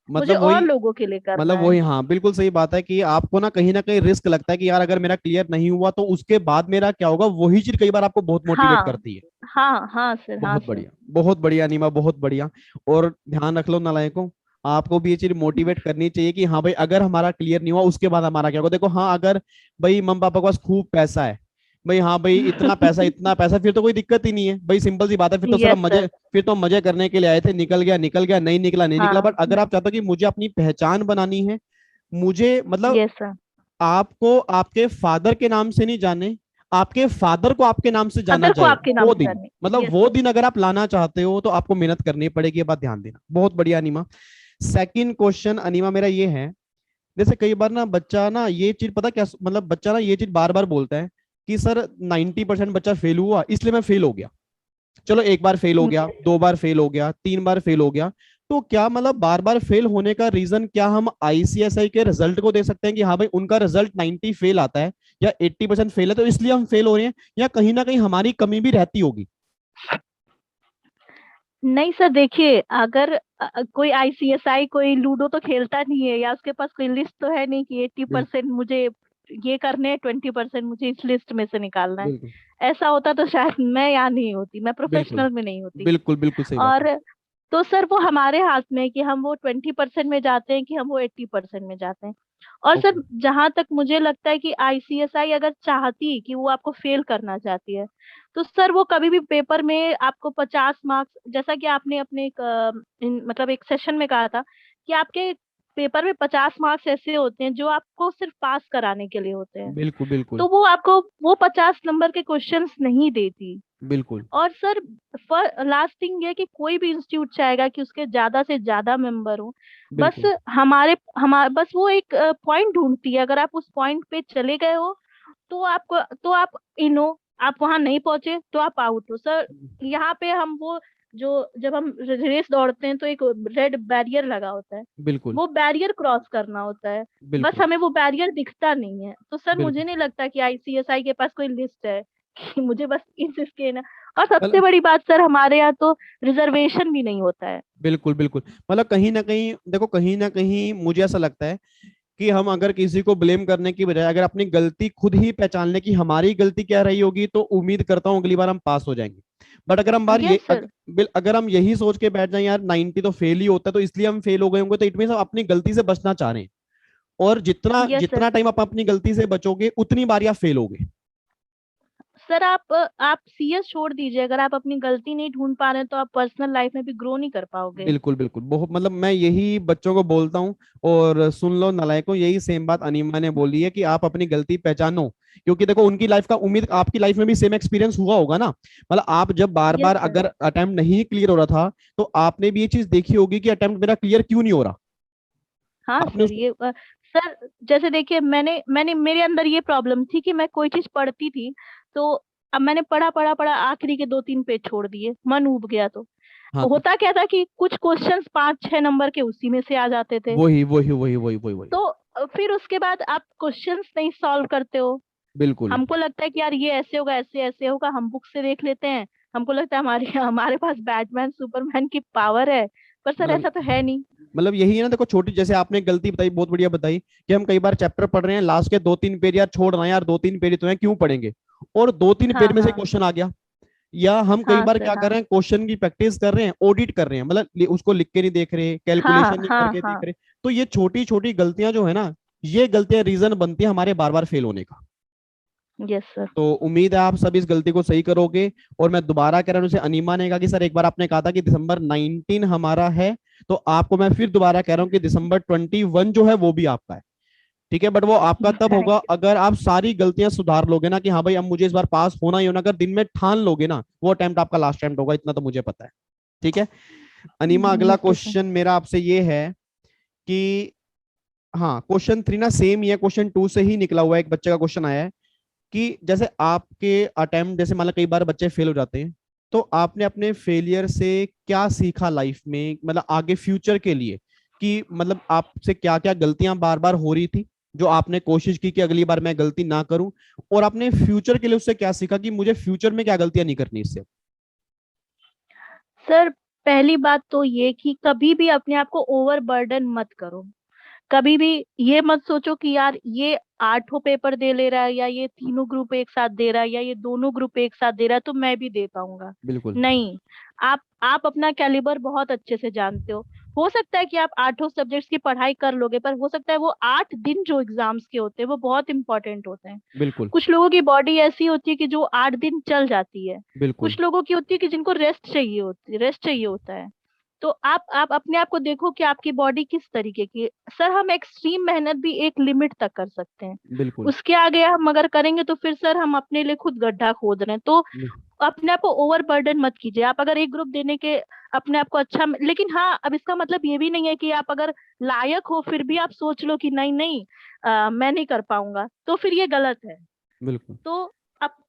मुझे मतलब और वही, लोगों के लिए करना मतलब है। वही, हाँ बिल्कुल सही बात है कि आपको ना कहीं रिस्क लगता है कि यार अगर मेरा क्लियर नहीं हुआ तो उसके बाद मेरा क्या होगा, वही चीज कई बार आपको बहुत मोटिवेट हाँ करती है। हाँ हाँ सर। हाँ बहुत सर। बढ़िया, बहुत बढ़िया नीमा, बहुत बढ़िया। और ध्यान रख लो नालायकों, आपको भी ये चीज मोटिवेट करनी चाहिए कि हाँ भाई अगर हमारा क्लियर नहीं हुआ उसके बाद हमारा क्या होगा। देखो हाँ, अगर भाई मम्मी पापा के पास खूब पैसा है, भाई हाँ भाई इतना पैसा, फिर तो कोई दिक्कत ही नहीं है भाई, सिंपल सी बात है, फिर तो सारा यस मजे, सर। फिर तो मजे करने के लिए आए थे, निकल गया, नहीं निकला नहीं निकला। हाँ। बट अगर आप चाहते हो कि मुझे अपनी पहचान बनानी है, मुझे मतलब यस सर। आपको आपके फादर के नाम से नहीं जाने, आपके फादर को आपके नाम से जाना अदर को जाए, आपके नाम वो से दिन, करने। मतलब यस वो सर। दिन अगर आप लाना चाहते हो तो आपको मेहनत करनी पड़ेगी, ये बात ध्यान देना। बहुत बढ़िया अनिमा। सेकंड क्वेश्चन अनिमा मेरा ये है, जैसे कई बार ना बच्चा ना ये चीज पता क्या, मतलब बच्चा ना ये चीज बार बार बोलता है कि सर 90% बच्चा फेल हुआ इसलिए मैं फेल हो गया। चलो एक बार फेल हो गया, जी। 2 बार फेल हो गया, 3 बार फेल हो गया, तो क्या मतलब बार बार फेल होने का रीजन क्या हम आईसीएसआई के रिजल्ट को दे सकते हैं कि हाँ भाई उनका रिजल्ट 90 फेल आता है या 80% फेल है तो इसलिए हम फेल हो रहे हैं, या कहीं ना कहीं हमारी कमी भी रहती होगी? नहीं सर, देखिए अगर कोई आईसीएसआई कोई लूडो तो खेलता नहीं है, या उसके पास कोई लिस्ट तो है नहीं कि बिल्कुल 80% मुझे ये करने हैं, 20% मुझे इस लिस्ट में से निकालना है। बिल्कुल ऐसा होता तो शायद मैं यहाँ नहीं होती, मैं बिल्कुल प्रोफेशनल में नहीं होती। बिल्कुल बिल्कुल सही बात है। और तो सर वो हमारे हाथ में है कि हम वो 20% में जाते हैं कि हम वो 80% में जाते हैं। और ओके। सर जहां तक मुझे लगता है कि आईसीएसआई अगर चाहती कि वो आपको फेल करना चाहती है, तो सर वो कभी भी पेपर में आपको 50 मार्क्स, जैसा कि आपने अपने एक मतलब एक सेशन में कहा था कि आपके पेपर में 50 मार्क्स ऐसे होते हैं जो आपको सिर्फ पास कराने के लिए होते हैं। बिल्कुल बिल्कुल तो वो आपको वो 50 नंबर के क्वेश्चंस नहीं देती। बिल्कुल और सर लास्ट थिंग ये है कि कोई भी इंस्टीट्यूट चाहेगा कि उसके ज्यादा से ज्यादा मेंबर हो। बस बिल्कुल बस वो एक पॉइंट ढूंढती है, अगर आप उस पॉइंट पे चले गए हो तो आपको, तो आप इन हो, आप वहां नहीं पहुंचे तो आप आउट हो सर। यहाँ पे हम वो, जो जब हम रेस दौड़ते हैं तो एक रेड बैरियर लगा होता है, बिल्कुल वो बैरियर क्रॉस करना होता है। बस बिल्कुल हमें वो बैरियर दिखता नहीं है। तो सर बिल्कुल मुझे नहीं लगता कि आईसीएसआई के पास कोई लिस्ट है कि मुझे बस इसके ना। और सबसे मतलब बड़ी बात सर, हमारे यहाँ तो रिजर्वेशन भी नहीं होता है। बिल्कुल बिल्कुल मतलब कहीं ना कहीं देखो, कहीं ना कहीं मुझे ऐसा लगता है कि हम अगर किसी को ब्लेम करने की बजाय अगर अपनी गलती खुद ही पहचान ले कि हमारी गलती क्या रही होगी, तो उम्मीद करता हूँ अगली बार हम पास हो जाएंगे। बट अगर हम यस सर। अगर हम यही सोच के बैठ जाएं यार 90 तो फेल ही होता है तो इसलिए हम फेल हो गए होंगे, तो इट मीन हम अपनी गलती से बचना चाह रहे हैं। और जितना यस सर। जितना टाइम आप अपनी गलती से बचोगे उतनी बार आप फेल होगे। सर आप सीएस छोड़ दीजिए, अगर आप अपनी गलती नहीं ढूंढ पा रहे हैं तो आप पर्सनल लाइफ में भी ग्रो नहीं कर पाओगे। बिल्कुल बिल्कुल बहुत मतलब मैं यही बच्चों को बोलता हूँ। और सुन लो नालायकों, यही सेम बात अनीमा ने बोली है कि आप अपनी गलती पहचानो। क्योंकि देखो उनकी लाइफ का उम्मीद आपकी लाइफ में भी सेम एक्सपीरियंस हुआ होगा ना। मतलब आप जब बार यस बार सर। अगर अटेम्प्ट नहीं क्लियर हो रहा था, तो आपने भी ये चीज देखी होगी कि अटेम्प्ट मेरा क्लियर क्यों नहीं हो रहा। हाँ आपने सर, उसको ये सर जैसे देखिए, मैंने मैंने मेरे अंदर ये प्रॉब्लम थी कि मैं कोई चीज पढ़ती थी, तो अब मैंने पढ़ा पढ़ा पढ़ा, आखिरी के 2-3 पेज छोड़ दिए, मन उब गया। तो हाँ तो होता क्या था कि कुछ क्वेश्चंस 5-6 नंबर के उसी में से आ जाते थे। वही वही वही वही वही वही तो फिर उसके बाद आप क्वेश्चंस नहीं सॉल्व करते हो। बिल्कुल हमको लगता है कि यार ये ऐसे होगा, ऐसे ऐसे होगा, हम बुक से देख लेते हैं। हमको लगता है हमारे हमारे पास बैटमैन सुपरमैन की पावर है, पर सर मतलब ऐसा तो है नहीं। यही है ना। देखो छोटी, जैसे आपने गलती बताई, बहुत बढ़िया बताई कि हम कई बार चैप्टर पढ़ रहे हैं, लास्ट के 2-3 पेज यार छोड़ रहे हैं, यार 2-3 पेज तो हैं, क्यों पढ़ेंगे। और 2-3 पेज हाँ में से हाँ। क्वेश्चन आ गया। या हम कई हाँ बार सर। क्या कर हाँ रहे हैं, क्वेश्चन की प्रैक्टिस कर रहे हैं, ऑडिट कर रहे हैं, मतलब उसको लिख के नहीं देख रहे, हाँ कैलकुलेशन नहीं हाँ करके देख हाँ। रहे। तो ये छोटी छोटी गलतियां जो है ना, ये गलतियां रीजन बनती है हमारे बार बार फेल होने का। Yes sir. तो उम्मीद है आप सब इस गलती को सही करोगे। और मैं दोबारा कह रहा हूं, जैसे अनीमा ने कहा कि सर एक बार आपने कहा था कि दिसंबर 19 हमारा है, तो आपको मैं फिर दोबारा कह रहा हूँ कि दिसंबर 21 जो है वो भी आपका है। ठीक है, बट वो आपका तब होगा थैंक अगर आप सारी गलतियां सुधार लोगे ना, कि हाँ भाई अब मुझे इस बार पास होना ही होना, अगर दिन में ठान लोगे ना, वो अटेम्प्ट आपका लास्ट अटेम्प्ट होगा, इतना तो मुझे पता है। ठीक है अनीमा, यू। अगला ओके सर। क्वेश्चन मेरा आपसे ये है कि हाँ, क्वेश्चन 3 ना सेम ही है, क्वेश्चन 2 से ही निकला हुआ है, एक बच्चे का क्वेश्चन आया है कि जैसे आपके अटेम्प्ट, जैसे मान लो कई बार बच्चे फेल हो जाते हैं, तो आपने अपने फेलियर से क्या सीखा लाइफ में, मतलब आगे फ्यूचर के लिए, कि मतलब आपसे क्या क्या गलतियां बार बार हो रही थी जो आपने कोशिश की कि अगली बार मैं गलती ना करूं, और आपने फ्यूचर के लिए उससे क्या सीखा कि मुझे फ्यूचर में क्या गलतियां नहीं करनी इससे। सर पहली बात तो ये कि कभी भी अपने आप को ओवर बर्डन मत करो। कभी भी ये मत सोचो कि यार ये 8 पेपर दे ले रहा है, या ये तीनों ग्रुप एक साथ दे रहा है, या ये दोनों ग्रुप एक साथ दे रहा है तो मैं भी दे पाऊंगा। बिल्कुल नहीं। आप अपना कैलिबर बहुत अच्छे से जानते हो सकता है कि आप 8 सब्जेक्ट्स की पढ़ाई कर लोगे, पर हो सकता है वो 8 दिन जो एग्जाम्स के होते हैं वो बहुत इंपॉर्टेंट होते हैं। बिल्कुल कुछ लोगों की बॉडी ऐसी होती है कि जो 8 दिन चल जाती है। बिल्कुल कुछ लोगों की होती है कि जिनको रेस्ट चाहिए होता है। तो आप अपने आप को देखो कि आपकी बॉडी किस तरीके की है। सर हम एक्सट्रीम मेहनत भी एक लिमिट तक कर सकते हैं, बिल्कुल उसके आगे हम अगर करेंगे तो फिर सर हम अपने लिए खुद गड्ढा खोद रहे हैं। तो अपने आप को ओवर बर्डन मत कीजिए। आप अगर एक ग्रुप देने के अपने आप को अच्छा, लेकिन हाँ, अब इसका मतलब ये भी नहीं है कि आप अगर लायक हो फिर भी आप सोच लो कि नहीं नहीं, मैं नहीं कर पाऊंगा, तो फिर ये गलत है। बिल्कुल तो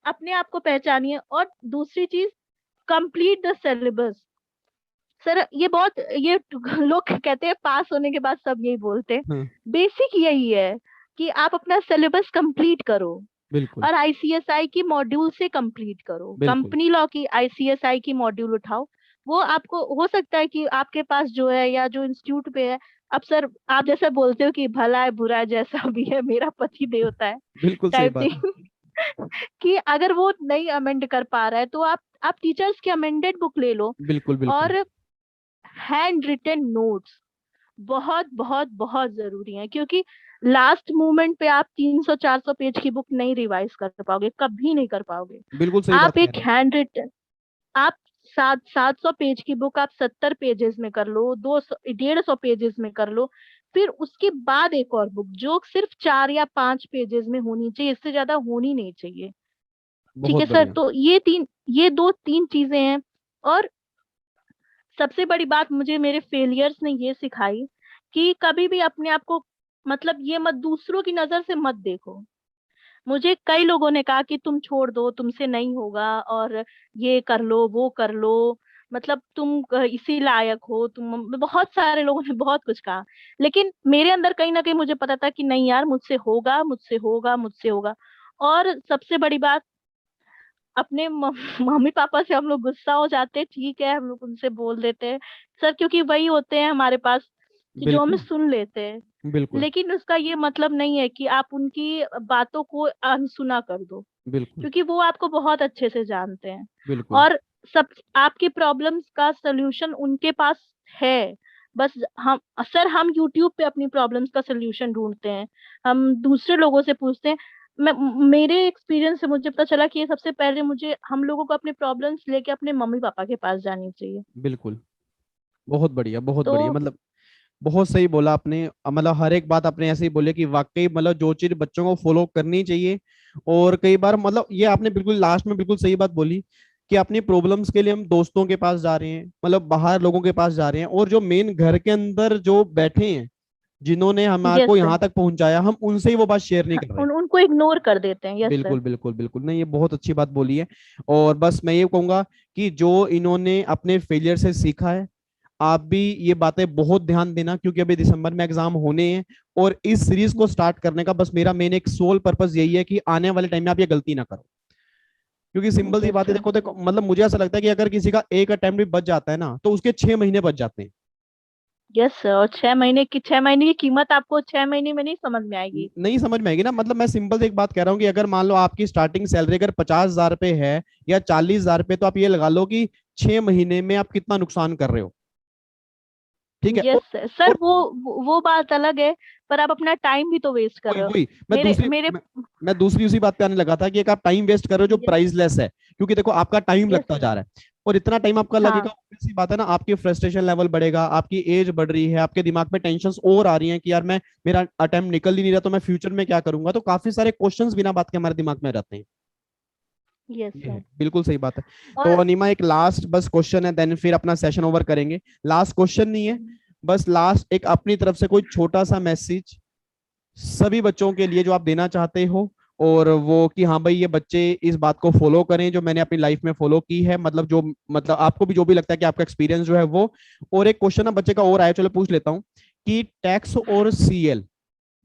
अपने आप को पहचानिए। और दूसरी चीज, कंप्लीट द सिलेबस। सर ये लोग कहते हैं पास होने के बाद सब यही बोलते हैं, हाँ, बेसिक यही है कि आप अपना सिलेबस कंप्लीट करो बिल्कुल और आईसीएसआई की मॉड्यूल से कंप्लीट करो, बिल्कुल। कंपनी लॉ की आईसीएसआई की मॉड्यूल उठाओ। वो आपको हो सकता है कि आपके पास जो है या जो इंस्टीट्यूट पे है, अब सर आप जैसा बोलते हो कि भला है बुरा है जैसा भी है मेरा पति देवता है बिल्कुल सही टाइप बात है। थिंग। कि अगर वो नहीं अमेंड कर पा रहा है तो आप टीचर्स की अमेंडेड बुक ले लो। बिल्कुल बिल्कुल और हैंड रिटन नोट्स बहुत बहुत बहुत जरूरी है, क्योंकि लास्ट मोमेंट पे आप 300-400 पेज की बुक नहीं रिवाइज कर पाओगे, कभी नहीं कर पाओगे। बिल्कुल सही बात आप कह एक रहे हैं। हैंड रिटन आप 700 पेज की बुक आप 70 पेजेस में कर लो, 200-150 पेजेस में कर लो। फिर उसके बाद एक और बुक जो सिर्फ 4 या 5 पेजेस में होनी चाहिए, इससे ज्यादा होनी नहीं चाहिए। ठीक बहुत है सर, बढ़िया। तो ये 2-3 चीजें हैं। और सबसे बड़ी बात मुझे मेरे फेलियर्स ने ये सिखाई कि कभी भी अपने आप को, मतलब ये मत दूसरों की नजर से मत देखो। मुझे कई लोगों ने कहा कि तुम छोड़ दो, तुमसे नहीं होगा, और ये कर लो वो कर लो, मतलब तुम इसी लायक हो, तुम, बहुत सारे लोगों ने बहुत कुछ कहा। लेकिन मेरे अंदर कहीं ना कहीं मुझे पता था कि नहीं यार, मुझसे होगा, मुझसे होगा, मुझसे होगा। और सबसे बड़ी बात, अपने मम्मी पापा से हम लोग गुस्सा हो जाते हैं, ठीक है, हम लोग उनसे बोल देते हैं सर, क्योंकि वही होते हैं हमारे पास कि जो हमें बिल्कुल सुन लेते हैं। बिल्कुल लेकिन उसका ये मतलब नहीं है कि आप उनकी बातों को अनसुना कर दो, बिल्कुल क्योंकि वो आपको बहुत अच्छे से जानते हैं। बिल्कुल और सब आपकी प्रॉब्लम्स का सलूशन उनके पास है। बस हम यूट्यूब पे अपनी प्रॉब्लम्स का सलूशन ढूंढते हैं, हम दूसरे लोगों से पूछते हैं। मैं मेरे एक्सपीरियंस से मुझे पता चला कि ये सबसे पहले मुझे हम लोगों को अपने प्रॉब्लम्स लेके अपने मम्मी पापा के पास जानी चाहिए। बिल्कुल। बहुत बढ़िया बहुत तो बढ़िया। मतलब बहुत सही बोला आपने। मतलब हर एक बात आपने ऐसे ही बोले कि वाकई मतलब जो चीज बच्चों को फॉलो करनी चाहिए। और कई बार मतलब ये आपने बिल्कुल लास्ट में बिल्कुल सही बात बोली कि अपनी प्रॉब्लम्स के लिए हम दोस्तों के पास जा रहे हैं, मतलब बाहर लोगों के पास जा रहे हैं, और जो मेन घर के अंदर जो बैठे हैं, जिन्होंने हमारे यस को सर, यहाँ तक पहुंचाया, हम उनसे ही वो बात शेयर नहीं कर रहे। उनको इग्नोर कर देते हैं। Yes sir. बिल्कुल बिल्कुल बिल्कुल। नहीं, ये बहुत अच्छी बात बोली है। और बस मैं ये कहूंगा कि जो इन्होंने अपने फेलियर से सीखा है, आप भी ये बातें बहुत ध्यान देना, क्योंकि अभी दिसंबर में एग्जाम होने हैं। और इस सीरीज को स्टार्ट करने का बस मेरा मेन एक सोल पर्पस यही है कि आने वाले टाइम में आप ये गलती ना करो। क्योंकि सिंपल सी यस बात है, सर। देखो देखो मतलब मुझे ऐसा लगता है कि अगर किसी का एक अटेम्प्ट भी बच जाता है ना, तो उसके 6 महीने बच जाते हैं। यस सर, और 6 महीने की कीमत आपको 6 महीने में नहीं समझ में आएगी। नहीं समझ में आएगी ना। मतलब मैं सिंपल से एक बात कह रहा हूँ कि अगर मान लो आपकी स्टार्टिंग सैलरी अगर 50,000 रुपए है या 40,000 रुपए, तो आप ये लगा लो कि 6 महीने में आप कितना नुकसान कर रहे हो। ठीक है। Yes sir. सर और वो बात अलग है, पर आप अपना टाइम भी तो वेस्ट कर वही रहे हो। वही मेरे मेरे मैं दूसरी उसी बात पे आने लगा था कि एक आप टाइम वेस्ट कर रहे हो जो यस प्राइसलेस है। क्योंकि देखो आपका टाइम यस लगता सर। जा रहा है, और इतना टाइम आपका लगेगा, हाँ। obvious सी बात है ना, आपकी फ्रस्ट्रेशन लेवल बढ़ेगा, आपकी एज बढ़ रही है, आपके दिमाग में टेंशंस और आ रही हैं कि यार मैं, मेरा अटेम्प्ट निकल ही नहीं रहा, तो मैं फ्यूचर में क्या करूंगा। तो काफी सारे क्वेश्चंस बिना बात के हमारे दिमाग में रहते हैं। यस ये है, सर। बिल्कुल सही बात है। तो और अनिमा एक लास्ट बस क्वेश्चन है, देन फिर अपना सेशन ओवर करेंगे। लास्ट क्वेश्चन नहीं है, बस लास्ट एक अपनी तरफ से कोई छोटा सा मैसेज सभी बच्चों के लिए जो आप देना चाहते हो, और वो कि हाँ भाई ये बच्चे इस बात को फॉलो करें जो मैंने अपनी लाइफ में फॉलो की है, मतलब जो, मतलब आपको भी जो भी लगता है कि आपका एक्सपीरियंस जो है वो। और एक क्वेश्चन ना बच्चे का और आया, चलो पूछ लेता हूँ कि टैक्स और सीएल,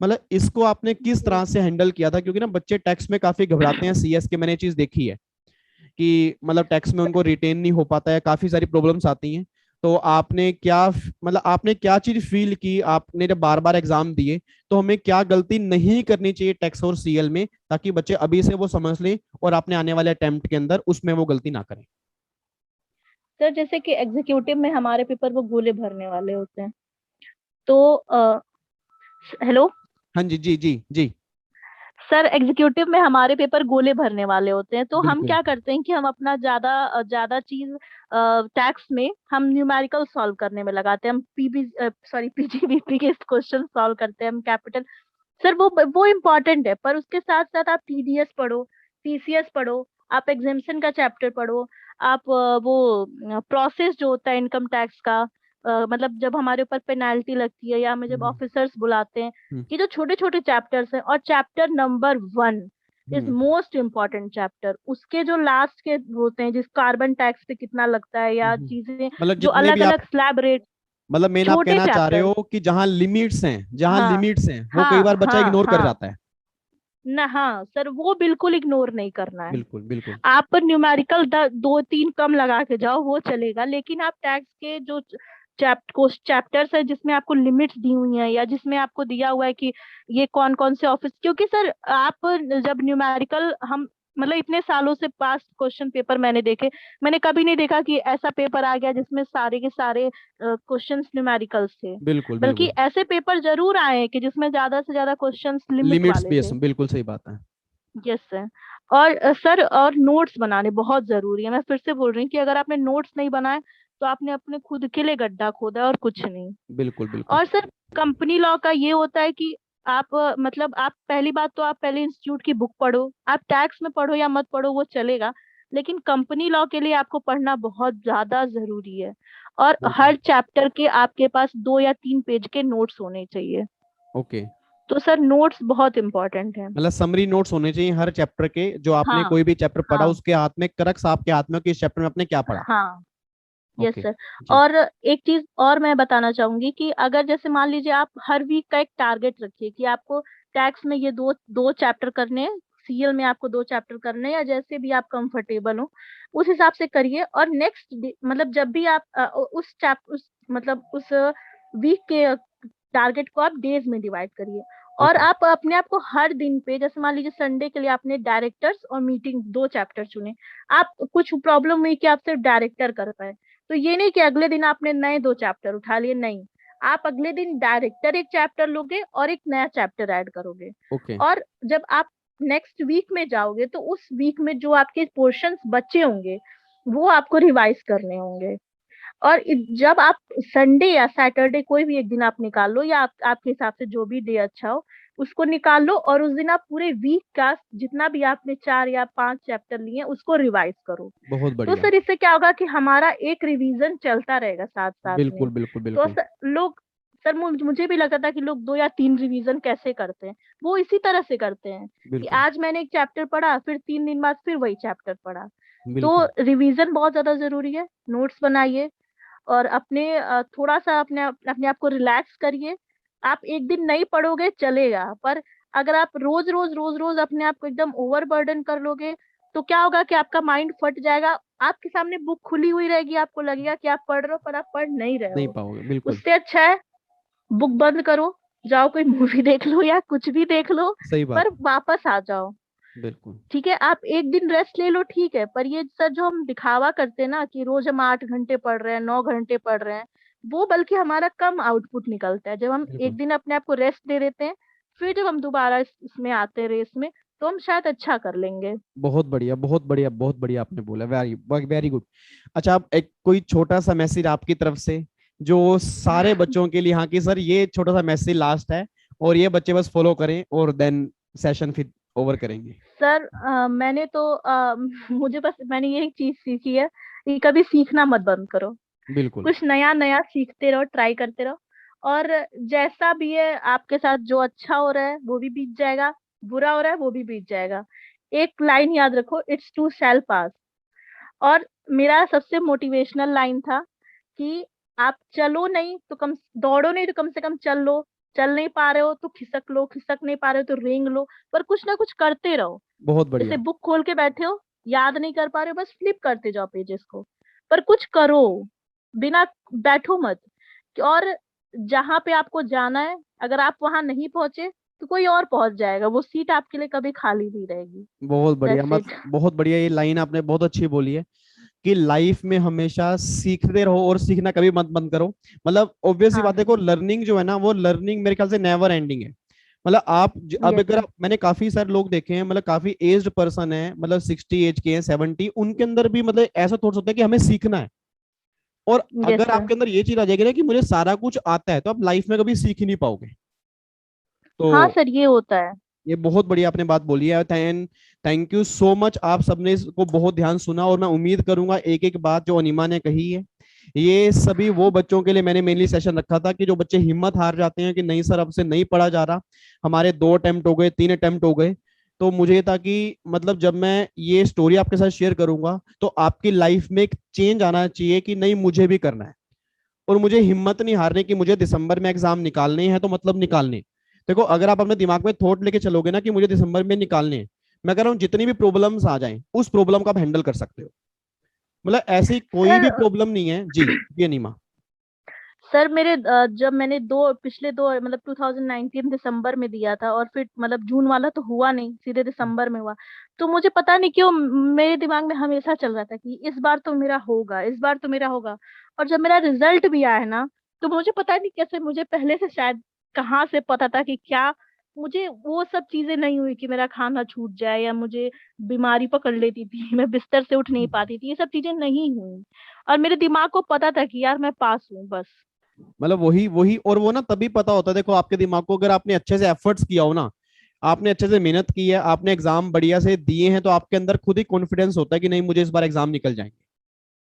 मतलब इसको आपने किस तरह से हैंडल किया था। क्योंकि ना बच्चे टैक्स में काफी घबराते हैं, सीएस के मैंने ये चीज देखी है कि मतलब टैक्स में उनको रिटेन नहीं हो पाता है, काफी सारी प्रॉब्लम्स आती हैं। तो आपने क्या, मतलब आपने क्या चीज फील की, आपने जब बार बार एग्जाम दिए, तो हमें क्या गलती नहीं करनी चाहिए टैक्स और सीएल में, ताकि बच्चे अभी से वो समझ लें और अपने आने वाले अटेम्प्ट के अंदर उसमें वो गलती ना करें। सर, जैसे कि एग्जीक्यूटिव में हमारे पेपर वो गोले भरने वाले होते हैं, तो हेलो हाँ जी जी जी जी। सर, एग्जीक्यूटिव में हमारे पेपर गोले भरने वाले होते हैं, तो हम बिल्कुल क्या करते हैं कि हम अपना ज्यादा ज्यादा चीज टैक्स में हम न्यूमेरिकल सॉल्व करने में लगाते हैं, हम पीजीबीपी के क्वेश्चन सॉल्व करते हैं, हम कैपिटल। सर, वो इम्पोर्टेंट है, पर उसके साथ साथ आप टीडीएस पढ़ो, टीसीएस पढ़ो, आप एग्जाम्शन का चैप्टर पढ़ो, आप वो प्रोसेस जो होता है इनकम टैक्स का, मतलब जब हमारे ऊपर पेनाल्टी लगती है या हमें जब हम्म ऑफिसर्स बुलाते हैं, हम्म ये जो छोटे छोटे चैप्टर्स हैं, और chapter number 1 is most important chapter. उसके जो लास्ट के होते हैं, जिस कार्बन टैक्स पे कितना लगता है या चीजें मतलब जो जितने अलग भी आप, अलग स्लैब रेट, मतलब मेन आप छोटे कहना चाह रहे चैप्टर। हो कि जहां लिमिट्स हैं, जहां हाँ लिमिट्स हैं वो कई हाँ बार बच्चा हाँ इग्नोर कर हाँ। जाता है। ना हाँ सर, वो बिल्कुल इग्नोर नहीं करना है। बिल्कुल बिल्कुल। आप न्यूमेरिकल दो तीन कम लगा के जाओ वो चलेगा, लेकिन आप टैक्स के जो चैप्टर्स है जिसमें आपको लिमिट्स दी हुई हैं या जिसमें आपको दिया हुआ है कि ये कौन कौन से ऑफिस, क्योंकि सर आप जब न्यूमेरिकल, हम मतलब इतने सालों से पास क्वेश्चन पेपर मैंने देखे, मैंने कभी नहीं देखा कि ऐसा पेपर आ गया जिसमें सारे के सारे क्वेश्चंस न्यूमेरिकल्स थे। बिल्कुल बल्कि बिल्कुल। ऐसे पेपर जरूर आए हैं कि जिसमें ज्यादा से ज्यादा क्वेश्चंस लिमिट लिमिट्स वाले बेस, थे। बिल्कुल सही बात है। Yes sir. और सर, और नोट्स बनाने बहुत जरूरी है। मैं फिर से बोल रही हूँ कि अगर आपने नोट्स नहीं बनाए तो आपने अपने खुद के लिए गड्ढा खोदा है और कुछ नहीं। बिल्कुल बिल्कुल। और सर, कंपनी लॉ का ये होता है कि आप मतलब आप पहली बात तो आप पहले इंस्टीट्यूट की बुक पढ़ो। आप टैक्स में पढ़ो या मत पढ़ो वो चलेगा, लेकिन कंपनी लॉ के लिए आपको पढ़ना बहुत ज्यादा जरूरी है। और बिल्कुल। हर चैप्टर के आपके पास 2 या 3 पेज के नोट्स होने चाहिए। ओके। तो सर नोट्स बहुत इंपॉर्टेंट है। मतलब समरी नोट्स होने चाहिए हर चैप्टर के, जो आपने हाँ कोई भी चैप्टर पढ़ा हाँ उसके हाथ में क्रक्स आपके हाथ में कि इस चैप्टर में आपने क्या पढ़ा। हाँ। Yes okay. सर। जी। और एक चीज और मैं बताना चाहूंगी कि अगर जैसे मान लीजिए आप हर वीक का एक टारगेट रखिए कि आपको टैक्स में ये दो दो चैप्टर करने हैं, सीएल में आपको 2 चैप्टर करने हैं, या जैसे भी आप कंफर्टेबल हो उस हिसाब से करिए। और नेक्स्ट मतलब जब भी आप उस चैप्टर मतलब उस वीक के टारगेट को आप डेज में डिवाइड करिए। और ओके। आप अपने आप को हर दिन पे, जैसे मान लीजिए संडे के लिए आपने डायरेक्टर्स और मीटिंग 2 चैप्टर चुने, आप कुछ प्रॉब्लम हुई कि आप सिर्फ डायरेक्टर कर पाए, तो ये नहीं कि अगले दिन आपने नए 2 चैप्टर उठा लिए, नहीं, आप अगले दिन डायरेक्टर एक चैप्टर लोगे और एक नया चैप्टर ऐड करोगे। ओके। और जब आप नेक्स्ट वीक में जाओगे तो उस वीक में जो आपके पोर्शंस बचे होंगे वो आपको रिवाइज करने होंगे। और जब आप संडे या सैटरडे कोई भी एक दिन आप निकाल लो, या आपके हिसाब से जो भी डे अच्छा हो उसको निकाल लो, और उस दिन आप पूरे वीक का जितना भी आपने 4 या 5 चैप्टर लिए उसको रिवाइज करो। बहुत तो बढ़िया। सर इससे क्या होगा कि हमारा एक रिवीजन चलता रहेगा साथ साथ में। बिल्कुल बिल्कुल तो बिल्कुल। लोग, सर मुझे भी लगता था कि लोग 2 या 3 रिवीजन कैसे करते हैं, वो इसी तरह से करते हैं कि बिल्कुल आज मैंने एक चैप्टर पढ़ा, फिर 3 दिन बाद फिर वही चैप्टर पढ़ा। तो बिल्कुल। रिवीजन बहुत ज्यादा जरूरी है। नोट्स बनाइए और अपने थोड़ा सा अपने आप को रिलैक्स करिए। आप एक दिन नहीं पढ़ोगे चलेगा, पर अगर आप रोज रोज अपने आप को एकदम ओवरबर्डन कर लोगे तो क्या होगा कि आपका माइंड फट जाएगा। आपके सामने बुक खुली हुई रहेगी, आपको लगेगा कि आप पढ़ रहे हो पर आप पढ़ नहीं रहे नहीं हो। पाओगे, बिल्कुल। उससे अच्छा है बुक बंद करो, जाओ कोई मूवी देख लो या कुछ भी देख लो, सही बात पर है। वापस आ जाओ। बिल्कुल। ठीक है, आप एक दिन रेस्ट ले लो, ठीक है, पर ये सर जो हम दिखावा करते हैं ना कि रोज हम 8 घंटे पढ़ रहे हैं, 9 घंटे पढ़ रहे हैं, वो बल्कि हमारा कम आउटपुट निकलता है। जब हम एक बिल्कुल। दिन अपने आप को रेस्ट दे देते हैं, फिर जब हम दोबारा इसमें आते हैं रेस में, तो हम शायद अच्छा कर लेंगे। बहुत बढ़िया बहुत बढ़िया बहुत बढ़िया आपने बोला, वेरी वेरी गुड। अच्छा, आप एक कोई छोटा सा मैसेज आपकी तरफ से जो सारे बच्चों के लिए, हाँ कि सर ये छोटा सा मैसेज लास्ट है और ये बच्चे बस फॉलो करें और देन सेशन फिर ओवर करेंगे। सर मैंने तो मुझे बस मैंने ये चीज सीखी है कि कभी सीखना मत बंद करो। बिल्कुल कुछ नया नया सीखते रहो, ट्राई करते रहो। और जैसा भी है आपके साथ, जो अच्छा हो रहा है वो भी बीत जाएगा, बुरा हो रहा है वो भी बीत जाएगा। एक लाइन याद रखो, इट्स टू शैल पास। और मेरा सबसे मोटिवेशनल लाइन था कि आप चलो नहीं तो कम, दौड़ो नहीं तो कम से कम चल लो, चल नहीं पा रहे हो तो खिसक लो, खिसक नहीं पा रहे हो तो रेंग लो, पर कुछ ना कुछ करते रहो। बहुत जैसे बढ़िया। बुक खोल के बैठे हो, याद नहीं कर पा रहे हो, बस फ्लिप करते जाओ पेजेस को, पर कुछ करो, बिना बैठो मत। और जहां पे आपको जाना है, अगर आप वहां नहीं पहुंचे तो कोई और पहुंच जाएगा, वो सीट आपके लिए कभी खाली नहीं रहेगी। बहुत बढ़िया, दैट्स मत इट। बहुत बढ़िया, ये लाइन आपने बहुत अच्छी बोली है कि लाइफ में हमेशा सीखते रहो और सीखना कभी मत बंद करो। मतलब ऑब्वियस सी हाँ बात है, को लर्निंग जो है ना, वो लर्निंग मेरे ख्याल से नेवर एंडिंग है। मतलब अब यस अगर सर। मैंने काफी सारे लोग देखे हैं, मतलब काफी एज्ड पर्सन है, मतलब 60 एज के हैं, 70, उनके अंदर भी मतलब ऐसा थॉट्स होता है कि हमें सीखना है। और यस अगर सर। आपके अंदर ये चीज आ जाएगी ना कि मुझे सारा कुछ आता है, तो आप लाइफ में कभी सीख ही नहीं पाओगे। हाँ तो सर, ये होता है। ये बहुत बढ़िया आपने बात बोली है। थैंक यू सो मच, आप सबने इसको बहुत ध्यान सुना और मैं उम्मीद करूंगा एक एक बात जो अनिमा ने कही है, ये सभी वो बच्चों के लिए मैंने मेनली सेशन रखा था कि जो बच्चे हिम्मत हार जाते हैं कि नहीं सर अब से नहीं पढ़ा जा रहा, हमारे 2 अटेम्प्ट हो गए, 3 अटेम्प्ट हो गए, तो मुझे ये था कि मतलब जब मैं ये स्टोरी आपके साथ शेयर करूंगा तो आपकी लाइफ में एक चेंज आना चाहिए कि नहीं मुझे भी करना है, और मुझे हिम्मत नहीं हारने की, मुझे दिसंबर में एग्जाम निकालने हैं तो मतलब निकालने। देखो अगर आप अपने दिमाग में थॉट लेके चलोगे ना कि मुझे दिसंबर में निकालने हैं, मैं कह रहा हूँ जितनी भी प्रॉब्लम्स आ जाएं उस प्रॉब्लम का आप हैंडल कर सकते हो। मतलब ऐसी कोई सर भी प्रॉब्लम नहीं है जी। ये नीमा। सर मेरे जब मैंने पिछले दो मतलब 2019 दिसंबर में दिया था, और फिर मतलब जून वाला तो हुआ नहीं, सीधे दिसंबर में हुआ। तो मुझे पता नहीं क्यों मेरे दिमाग में हमेशा चल रहा था कि इस बार तो मेरा होगा, इस बार तो मेरा होगा। और जब मेरा रिजल्ट भी आया है ना, तो मुझे पता नहीं कैसे, मुझे पहले से शायद कहाँ से पता था कि क्या मुझे वो सब चीजें नहीं हुई कि मेरा खाना छूट जाए या मुझे बीमारी पकड़ लेती थी, मैं बिस्तर से उठ नहीं पाती थी, ये सब चीजें नहीं हुई। और मेरे दिमाग को पता था कि यार मैं पास हूँ बस। मतलब वही वही, और वो ना तभी पता होता है, देखो आपके दिमाग को अगर आपने अच्छे से एफर्ट्स किया हो ना, आपने अच्छे से मेहनत की है, आपने एग्जाम बढ़िया से दिए हैं, तो आपके अंदर खुद ही कॉन्फिडेंस होता है कि नहीं मुझे इस बार एग्जाम निकल जाएंगे।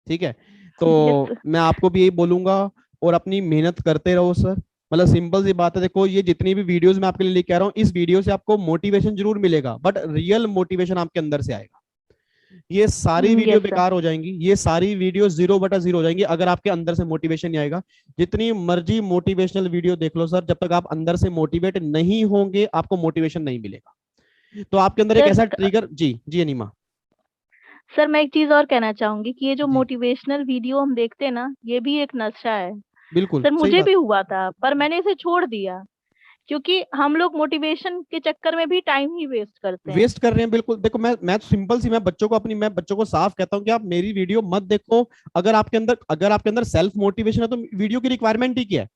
ठीक है, तो यस मैं आपको भी यही बोलूंगा, और अपनी मेहनत करते रहो सर। मतलब सिंपल सी बात है, देखो ये जितनी भी वीडियोस मैं आपके लिए लेके आ रहा हूँ, इस वीडियो से आपको मोटिवेशन जरूर मिलेगा, बट रियल मोटिवेशन आपके अंदर से आएगा। ये सारी वीडियो यस सर। बेकार हो जाएंगी, ये सारी वीडियो 0/0 हो जाएंगी अगर आपके अंदर से मोटिवेशन नहीं आएगा। जितनी मर्जी मोटिवेशनल वीडियो देख लो सर, जब तक आप अंदर से मोटिवेट नहीं होंगे आपको मोटिवेशन नहीं मिलेगा। तो आपके अंदर एक सर ऐसा ट्रिगर जी जी अनिमा। सर मैं एक चीज और कहना चाहूंगी कि ये जो जी मोटिवेशनल वीडियो हम देखते हैं ना, ये भी एक नशा है। बिल्कुल सर सही मुझे बात। भी हुआ था, पर मैंने इसे छोड़ दिया, क्योंकि हम लोग मोटिवेशन के चक्कर में भी टाइम ही वेस्ट करते हैं। वेस्ट कर रहे हैं बिल्कुल। देखो मैं सिंपल सी, मैं बच्चों को साफ कहता हूँ कि आप मेरी वीडियो मत देखो। अगर आपके अंदर सेल्फ मोटिवेशन है तो वीडियो की रिक्वायरमेंट ही क्या है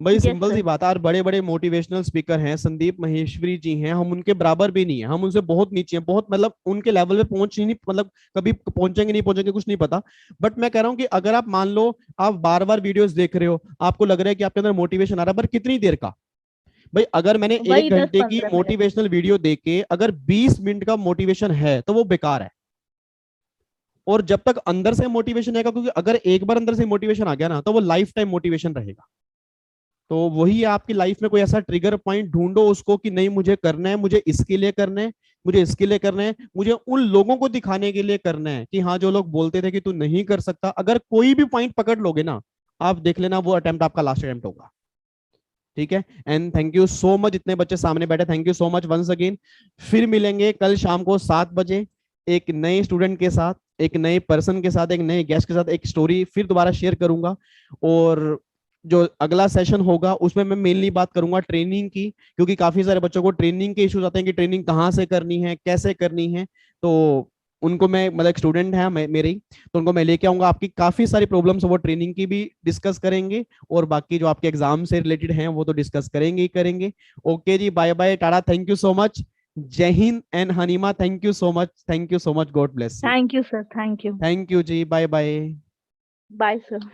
भाई? यस सिंपल सी सर। बात है, और बड़े बड़े मोटिवेशनल स्पीकर हैं, संदीप महेश्वरी जी हैं, हम उनके बराबर भी नहीं है, हम उनसे बहुत नीचे हैं, बहुत मतलब उनके लेवल पे पहुंच ही नहीं, मतलब कभी पहुंचेंगे नहीं पहुंचेंगे कुछ नहीं पता। बट मैं कह रहा हूँ कि अगर आप मान लो आप बार बार वीडियोस देख रहे हो, आपको लग रहा है कि आपके अंदर मोटिवेशन आ रहा है, पर कितनी देर का? भाई अगर मैंने वही 1 घंटे की 10-15 मिनट। मोटिवेशनल वीडियो देख के अगर 20 मिनट का मोटिवेशन है तो वो बेकार है। और जब तक अंदर से मोटिवेशन आएगा, क्योंकि अगर एक बार अंदर से मोटिवेशन आ गया ना तो वो लाइफ टाइम मोटिवेशन रहेगा। तो वही है, आपकी लाइफ में कोई ऐसा ट्रिगर पॉइंट ढूंढो उसको कि नहीं मुझे करना है, मुझे इसके लिए करना है, मुझे इसके लिए करना है, मुझे उन लोगों को दिखाने के लिए करना है कि हाँ जो लोग बोलते थे कि तू नहीं कर सकता, अगर कोई भी पॉइंट पकड़ लोगे ना, आप देख लेना वो अटेम्प्ट आपका लास्ट अटेम्प्ट होगा। ठीक है, and thank you so much, इतने बच्चे सामने बैठे, thank you so much once again. फिर मिलेंगे कल शाम को 7 बजे एक नए स्टूडेंट के साथ, एक नए पर्सन के साथ, एक नए गेस्ट के साथ, एक स्टोरी फिर दोबारा शेयर करूंगा। और जो अगला सेशन होगा उसमें मैं मेनली बात करूंगा ट्रेनिंग की, क्योंकि काफी सारे बच्चों को ट्रेनिंग के इश्यूज आते हैं कि ट्रेनिंग कहाँ से करनी है, कैसे करनी है। तो उनको मैं मतलब एक स्टूडेंट है मेरे ही, तो उनको मैं लेके आऊंगा, आपकी काफी सारी प्रॉब्लम्स वो ट्रेनिंग की भी डिस्कस करेंगे, और बाकी जो आपके एग्जाम से रिलेटेड हैं वो तो डिस्कस करेंगे ही करेंगे। ओके जी, bye bye, tata, thank you so much. जय हिंद and Hanima, thank you so much, thank you so much, God bless you. Thank you sir, thank you. Thank you जी, बाय बाय। Bye sir.